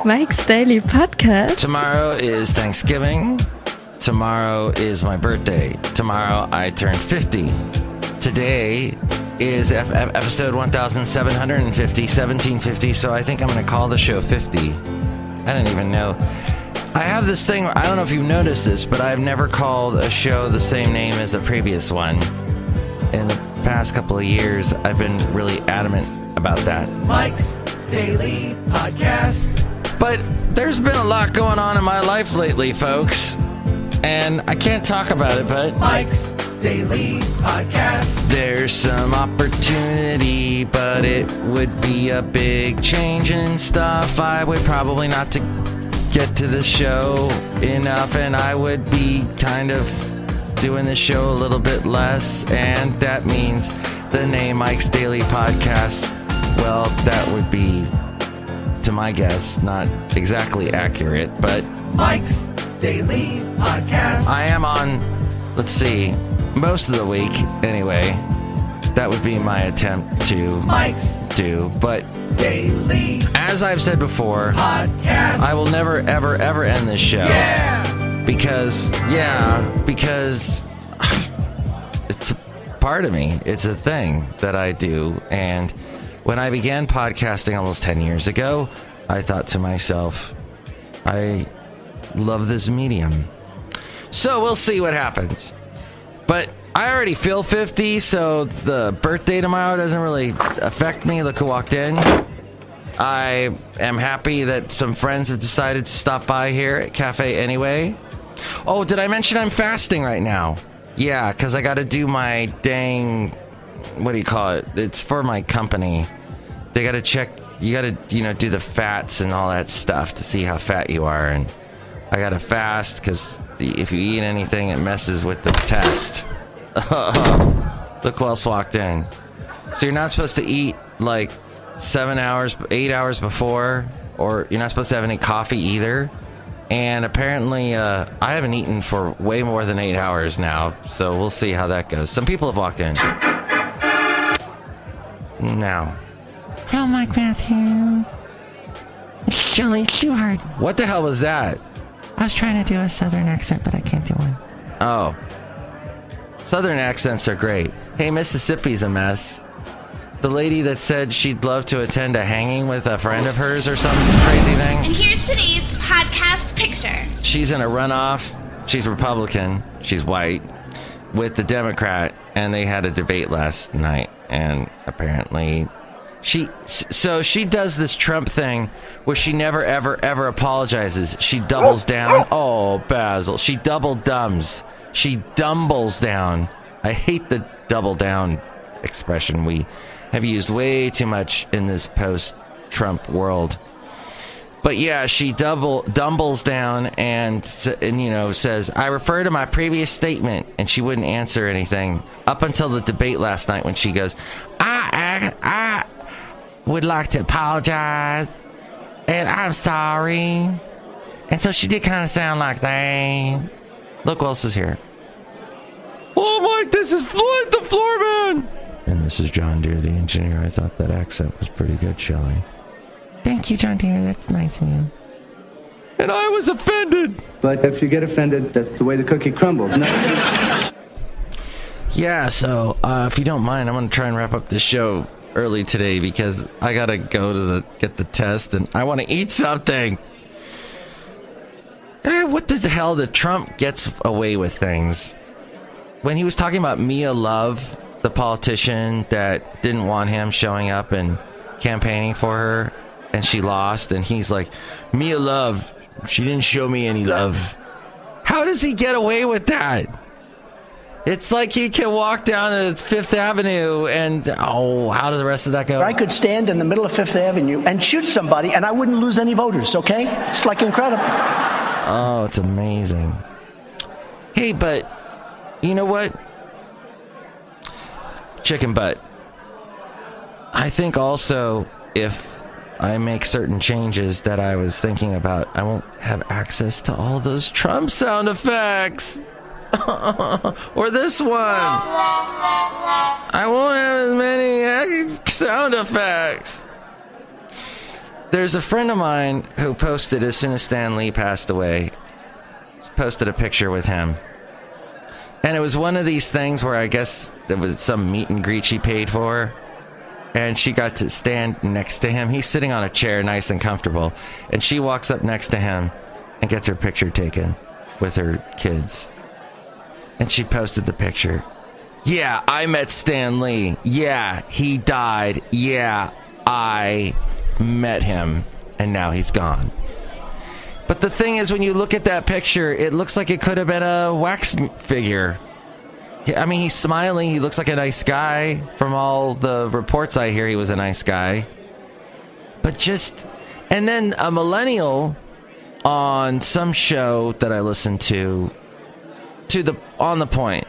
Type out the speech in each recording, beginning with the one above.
Mike's Daily Podcast. Tomorrow is Thanksgiving. Tomorrow is my birthday. Tomorrow I turn 50. Today is episode 1750, so I think I'm going to call the show 50. I didn't even know. I have this thing, I don't know if you've noticed this, but I've never called a show the same name as the previous one. In the past couple of years, I've been really adamant about that. Mike's Daily Podcast. But there's been a lot going on in my life lately, folks. And I can't talk about it, but Mike's Daily Podcast. There's some opportunity, but it would be a big change in stuff. I would probably not to get to the show enough, and I would be kind of doing the show a little bit less, and that means the name Mike's Daily Podcast, well, that would be, to my guess, not exactly accurate, but Mike's Daily Podcast. I am on, let's see, most of the week anyway. That would be my attempt to Mike's do, but Daily as I've said before, Podcast. I will never, ever, ever end this show. Yeah! Because it's a part of me. It's a thing that I do. And when I began podcasting almost 10 years ago, I thought to myself, I love this medium. So we'll see what happens. But I already feel 50, so the birthday tomorrow doesn't really affect me. Look who walked in. I am happy that some friends have decided to stop by here at Cafe Anyway. Oh, did I mention I'm fasting right now? Yeah, because I got to do my dang, what do you call it? It's for my company. They got to check, you got to, do the fats and all that stuff to see how fat you are. And I got to fast because if you eat anything, it messes with the test. Look who else walked in. So you're not supposed to eat like 8 hours before, or you're not supposed to have any coffee either. And apparently, I haven't eaten for way more than 8 hours now, so we'll see how that goes. Some people have walked in. Now. Hello, Mike Matthews. It's Chely Shoehart. What the hell was that? I was trying to do a southern accent, but I can't do one. Oh. Southern accents are great. Hey, Mississippi's a mess. The lady that said she'd love to attend a hanging with a friend of hers or some crazy thing. And here's today's podcast picture. She's in a runoff. She's Republican. She's white. With the Democrat. And they had a debate last night. And apparently she does this Trump thing where she never, ever, ever apologizes. She doubles down. Oh, Basil. She double dumbs. She dumbles down. I hate the double down expression we have used way too much in this post-Trump world. But yeah, she dumbles down and says, I refer to my previous statement, and she wouldn't answer anything up until the debate last night when she goes, I would like to apologize, and I'm sorry. And so she did kind of sound like that. Look who else is here. Oh, Mike, this is Floyd the Floorman. And this is John Deere, the engineer. I thought that accent was pretty good, Chely. Thank you, John Deere. That's nice of you. And I was offended. But if you get offended, that's the way the cookie crumbles. No. Yeah, so if you don't mind, I'm going to try and wrap up the show early today because I got to go to get the test and I want to eat something. What the hell did Trump gets away with things? When he was talking about Mia Love, the politician that didn't want him showing up and campaigning for her, and she lost, and he's like, Mia Love, she didn't show me any love. How does he get away with that? It's like he can walk down to Fifth Avenue and, how does the rest of that go? I could stand in the middle of Fifth Avenue and shoot somebody and I wouldn't lose any voters, okay? It's like incredible. Oh, it's amazing. Hey, but you know what? Chicken butt. I think also if I make certain changes that I was thinking about, I won't have access to all those Trump sound effects. Or this one. I won't have as many sound effects. there's a friend of mine who posted as soon as Stan Lee passed away, posted a picture with him. And it was one of these things where I guess there was some meet and greet she paid for. And she got to stand next to him. He's sitting on a chair, nice and comfortable. And she walks up next to him and gets her picture taken with her kids. And she posted the picture. Yeah, I met Stan Lee. Yeah, he died. Yeah, I met him. And now he's gone. But the thing is, when you look at that picture, it looks like it could have been a wax figure. I mean, he's smiling. He looks like a nice guy. From all the reports I hear, he was a nice guy. But just... And then a millennial on some show that I listened to the... On Point.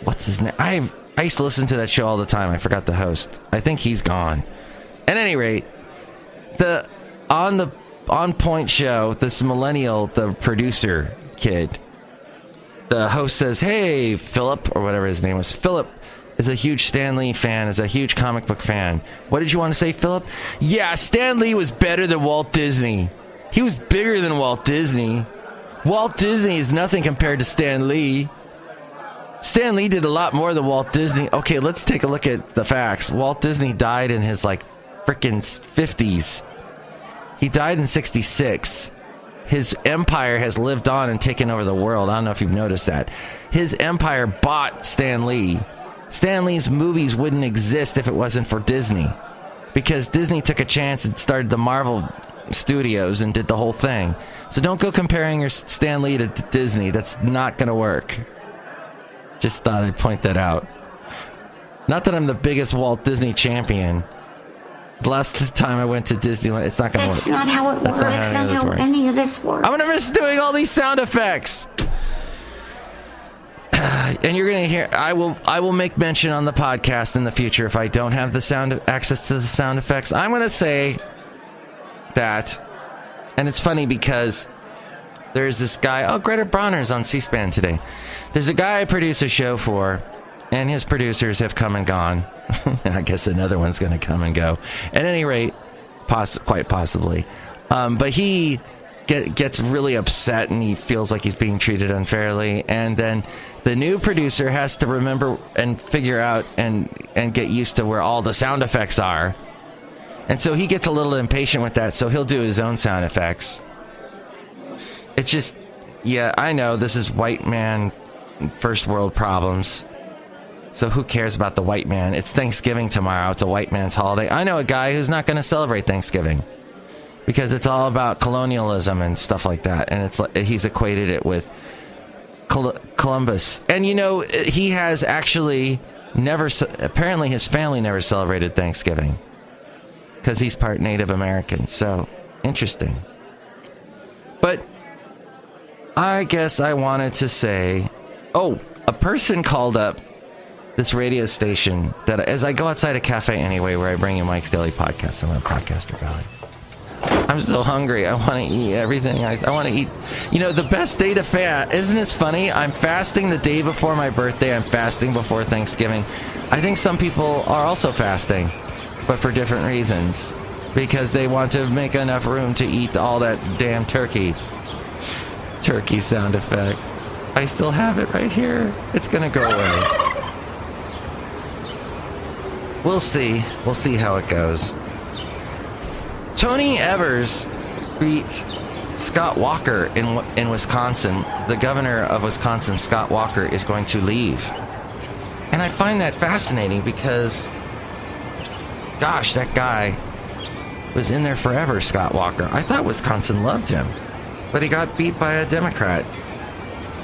What's his name? I used to listen to that show all the time. I forgot the host. I think he's gone. At any rate, On Point show, this millennial, the producer kid, the host says, hey, Philip, or whatever his name was. Philip is a huge Stan Lee fan, is a huge comic book fan. What did you want to say, Philip? Yeah, Stan Lee was better than Walt Disney. He was bigger than Walt Disney. Walt Disney is nothing compared to Stan Lee. Stan Lee did a lot more than Walt Disney. Okay, let's take a look at the facts. Walt Disney died in his, frickin' 50s. He died in 66. His empire has lived on and taken over the world. I don't know if you've noticed that. His empire bought Stan Lee. Stan Lee's movies wouldn't exist if it wasn't for Disney. Because Disney took a chance and started the Marvel Studios and did the whole thing. So don't go comparing your Stan Lee to Disney. That's not going to work. Just thought I'd point that out. Not that I'm the biggest Walt Disney champion. The last time I went to Disneyland, it's not going to work. That's not how it works. That's not how any of this works. I'm going to miss doing all these sound effects. And you're going to hear, I will make mention on the podcast in the future if I don't have the access to the sound effects. I'm going to say that, and it's funny because there's this guy, Greta Bronner's on C-SPAN today. There's a guy I produce a show for, and his producers have come and gone. And I guess another one's going to come and go. At any rate, quite possibly. But he gets really upset and he feels like he's being treated unfairly. And then the new producer has to remember and figure out and get used to where all the sound effects are. And so he gets a little impatient with that, so he'll do his own sound effects. It's just, yeah, I know this is white man first world problems. So who cares about the white man? It's Thanksgiving tomorrow. It's a white man's holiday. I know a guy who's not going to celebrate Thanksgiving because it's all about colonialism and stuff like that. And it's like he's equated it with Columbus. And, he has actually apparently his family never celebrated Thanksgiving because he's part Native American. So, interesting. But I guess I wanted to say, a person called up this radio station that as I go outside a cafe anyway where I bring you Mike's Daily Podcast. I'm a podcaster valley. I'm so hungry. I want to eat everything. I want to eat. The best day to fast. Isn't it funny? I'm fasting the day before my birthday. I'm fasting before Thanksgiving. I think some people are also fasting, but for different reasons. Because they want to make enough room to eat all that damn turkey. Turkey sound effect. I still have it right here. It's going to go away. We'll see. We'll see how it goes. Tony Evers beat Scott Walker in Wisconsin. The governor of Wisconsin, Scott Walker, is going to leave. And I find that fascinating because, gosh, that guy was in there forever, Scott Walker. I thought Wisconsin loved him, but he got beat by a Democrat.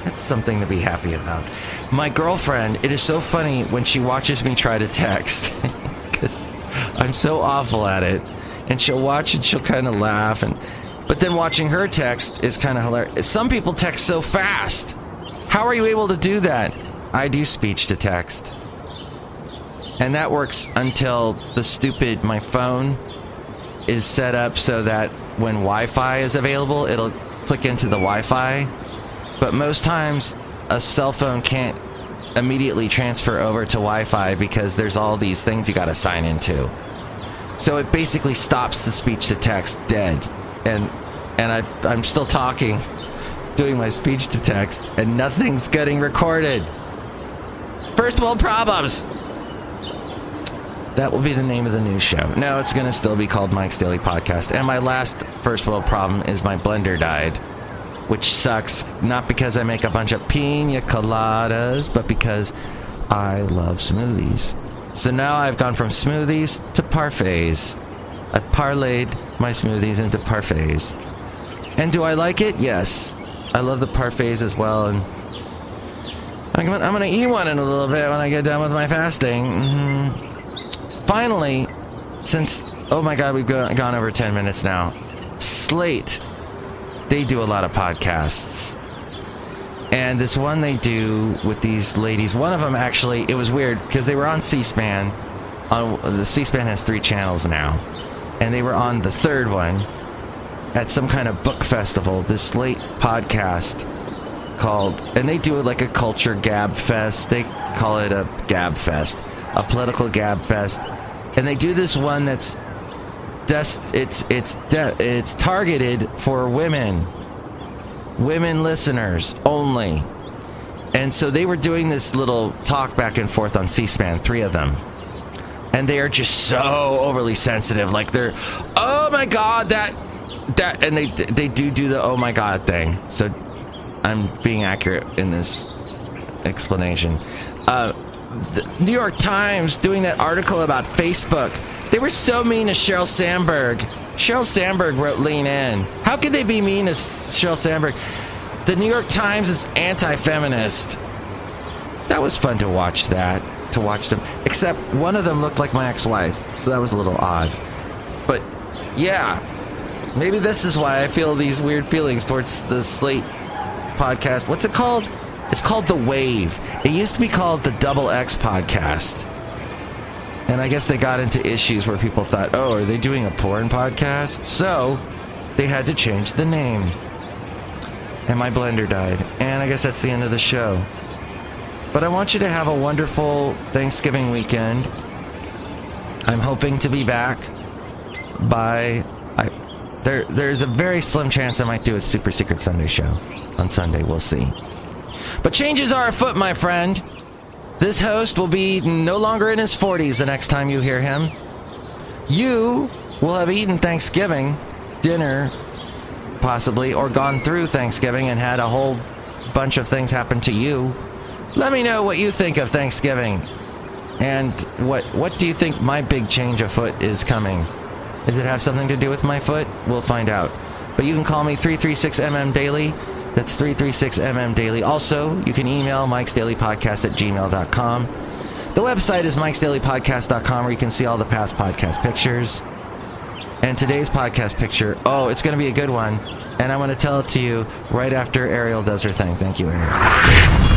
That's something to be happy about. My girlfriend, it is so funny when she watches me try to text because I'm so awful at it. And she'll watch and she'll kind of laugh. But then watching her text is kind of hilarious. Some people text so fast. How are you able to do that? I do speech to text. And that works until my phone is set up so that when Wi-Fi is available, it'll click into the Wi-Fi. But most times, a cell phone can't immediately transfer over to Wi-Fi because there's all these things you got to sign into. So it basically stops the speech to text dead. And I'm still talking, doing my speech to text, and nothing's getting recorded. First world problems. That will be the name of the new show. No, it's going to still be called Mike's Daily Podcast. And my last first world problem is my blender died, which sucks. Not because I make a bunch of pina coladas, but because I love smoothies. So now I've gone from smoothies to parfaits. I've parlayed my smoothies into parfaits. And do I like it? Yes. I love the parfaits as well. And I'm going to eat one in a little bit when I get done with my fasting. Finally, since, oh my God, we've gone over 10 minutes now. Slate, they do a lot of podcasts. And this one they do with these ladies, one of them actually, it was weird because they were on C-SPAN. The C-SPAN has 3 channels now. And they were on the third one at some kind of book festival, this Slate podcast called, and they do it like a culture gab fest. They call it a gab fest, a political gab fest. And they do this one that's it's targeted for women listeners only. And so they were doing this little talk back and forth on C-SPAN, 3 of them. And they are just so overly sensitive. Like they're, oh my God, that, and they do the oh my God thing. So I'm being accurate in this explanation. The New York Times doing that article about Facebook. They were so mean to Sheryl Sandberg. Sheryl Sandberg wrote Lean In. How could they be mean to Sheryl Sandberg? The New York Times is anti-feminist. That was fun to watch them. Except one of them looked like my ex-wife, so that was a little odd. But yeah, maybe this is why I feel these weird feelings towards the Slate podcast. What's it called? It's called The Wave. It used to be called the Double X podcast. And I guess they got into issues where people thought, oh, are they doing a porn podcast? So they had to change the name. And my blender died. And I guess that's the end of the show. But I want you to have a wonderful Thanksgiving weekend. I'm hoping to be back by... There's a very slim chance I might do a Super Secret Sunday show on Sunday. We'll see. But changes are afoot, my friend. This host will be no longer in his 40s the next time you hear him. You will have eaten Thanksgiving dinner, possibly, or gone through Thanksgiving and had a whole bunch of things happen to you. Let me know what you think of Thanksgiving. And what do you think my big change afoot is coming? Does it have something to do with my foot? We'll find out. But you can call me 336-MM-DAILY. That's 336-MM-DAILY. Also, you can email mikesdailypodcast@gmail.com. The website is mikesdailypodcast.com, where you can see all the past podcast pictures. And today's podcast picture, oh, it's going to be a good one. And I'm going to tell it to you right after Ariel does her thing. Thank you, Ariel.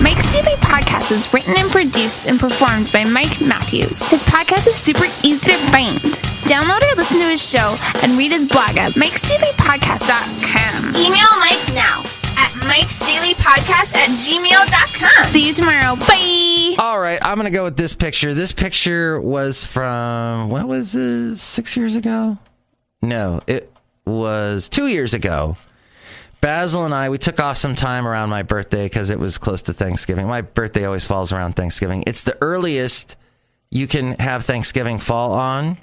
Mike's Daily Podcast is written and produced and performed by Mike Matthews. His podcast is super easy to find. Download or listen to his show and read his blog at mikesdailypodcast.com. Email Mike now at mikesdailypodcast@gmail.com. See you tomorrow. Bye. All right, I'm going to go with this picture. This picture was from, what was it, 6 years ago? No, it was 2 years ago. Basil and I, we took off some time around my birthday because it was close to Thanksgiving. My birthday always falls around Thanksgiving. It's the earliest you can have Thanksgiving fall on.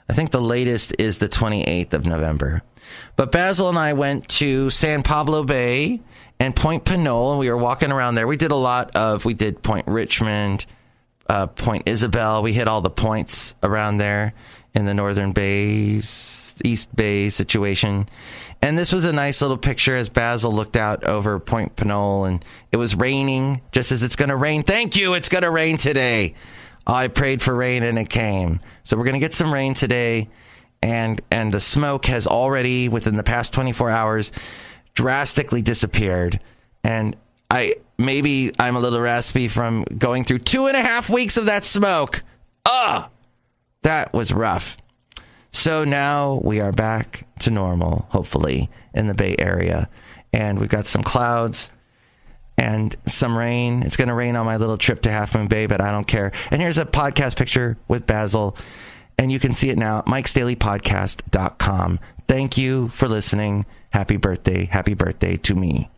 I think the latest is the 28th of November. But Basil and I went to San Pablo Bay and Point Pinole, and we were walking around there. We did Point Richmond, Point Isabel. We hit all the points around there in the Northern Bays, East Bay situation. And this was a nice little picture as Basil looked out over Point Pinole, and it was raining, just as it's going to rain. Thank you, it's going to rain today. I prayed for rain, and it came. So we're going to get some rain today, and the smoke has already, within the past 24 hours, drastically disappeared. And I'm a little raspy from going through 2.5 weeks of that smoke. That was rough. So now we are back to normal, hopefully, in the Bay Area. And we've got some clouds and some rain. It's going to rain on my little trip to Half Moon Bay, but I don't care. And here's a podcast picture with Basil. And you can see it now at MIKEs-DAILY-Podcast.com. Thank you for listening. Happy birthday to me.